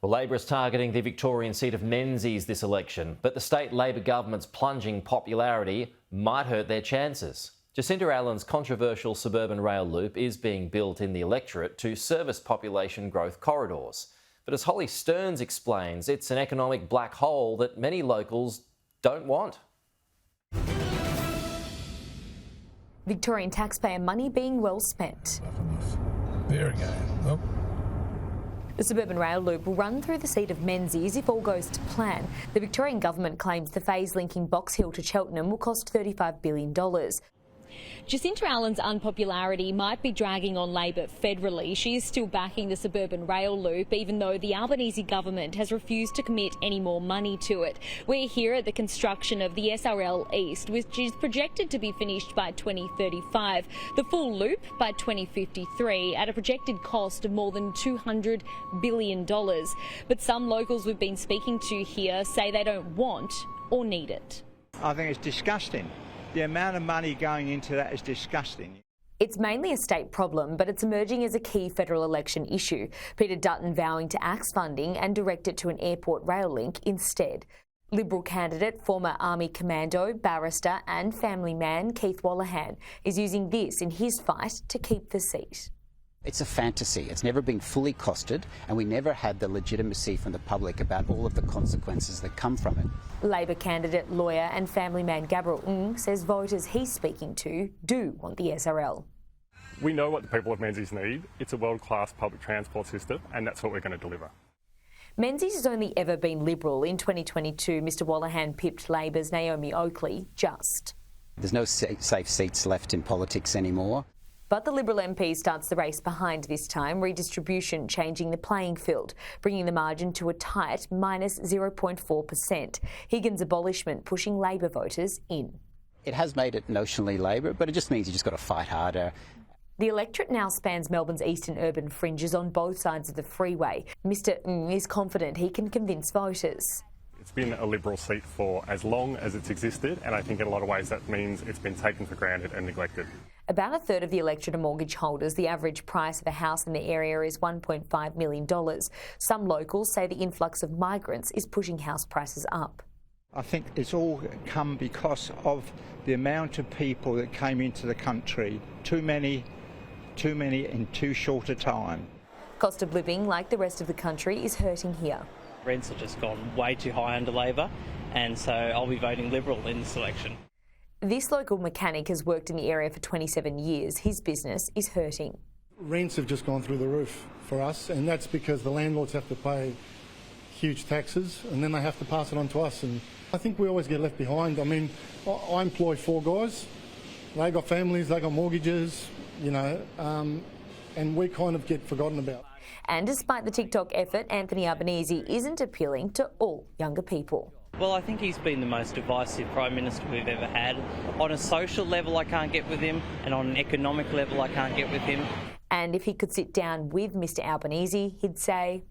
Well, Labor is targeting the Victorian seat of Menzies this election, but the state Labor government's plunging popularity might hurt their chances. Jacinta Allan's controversial Suburban Rail Loop is being built in the electorate to service population growth corridors. But as Holly Stearns explains, it's an economic black hole that many locals don't want. Victorian taxpayer money being well spent. There again. Oh. The Suburban Rail Loop will run through the seat of Menzies if all goes to plan. The Victorian government claims the phase linking Box Hill to Cheltenham will cost $35 billion. Jacinta Allan's unpopularity might be dragging on Labor federally. She is still backing the Suburban Rail Loop, even though the Albanese government has refused to commit any more money to it. We're here at the construction of the SRL East, which is projected to be finished by 2035. The full loop by 2053 at a projected cost of more than $200 billion. But some locals we've been speaking to here say they don't want or need it. I think it's disgusting. The amount of money going into that is disgusting. It's mainly a state problem, but it's emerging as a key federal election issue. Peter Dutton vowing to axe funding and direct it to an airport rail link instead. Liberal candidate, former Army commando, barrister and family man Keith Wallahan is using this in his fight to keep the seat. It's a fantasy. It's never been fully costed, and we never had the legitimacy from the public about all of the consequences that come from it. Labor candidate, lawyer and family man Gabriel Ng says voters he's speaking to do want the SRL. We know what the people of Menzies need. It's a world-class public transport system, and that's what we're going to deliver. Menzies has only ever been Liberal. In 2022, Mr Wallahan pipped Labor's Naomi Oakley just. There's no safe seats left in politics anymore. But the Liberal MP starts the race behind this time, redistribution changing the playing field, bringing the margin to a tight minus 0.4%. Higgins' abolishment pushing Labor voters in. It has made it notionally Labor, but it just means you just got to fight harder. The electorate now spans Melbourne's eastern urban fringes on both sides of the freeway. Mr Ng is confident he can convince voters. It's been a Liberal seat for as long as it's existed, and I think in a lot of ways that means it's been taken for granted and neglected. About a third of the electorate are mortgage holders. The average price of a house in the area is $1.5 million. Some locals say the influx of migrants is pushing house prices up. I think it's all come because of the amount of people that came into the country. Too many in too short a time. Cost of living, like the rest of the country, is hurting here. Rents have just gone way too high under Labor, and so I'll be voting Liberal in this election. This local mechanic has worked in the area for 27 years. His business is hurting. Rents have just gone through the roof for us, and that's because the landlords have to pay huge taxes and then they have to pass it on to us. And I think we always get left behind. I mean, I employ 4 guys. They got families, they got mortgages, you know, and we kind of get forgotten about. And despite the TikTok effort, Anthony Albanese isn't appealing to all younger people. Well, I think he's been the most divisive Prime Minister we've ever had. On a social level, I can't get with him, and on an economic level, I can't get with him. And if he could sit down with Mr Albanese, he'd say,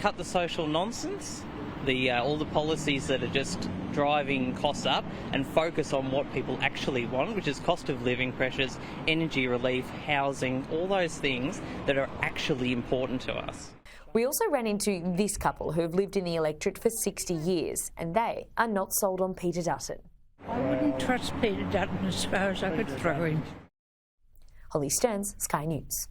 cut the social nonsense, all the policies that are just driving costs up, and focus on what people actually want, which is cost of living pressures, energy relief, housing, all those things that are actually important to us. We also ran into this couple who have lived in the electorate for 60 years, and they are not sold on Peter Dutton. I wouldn't trust Peter Dutton as far as I could throw him. Holly Stearns, Sky News.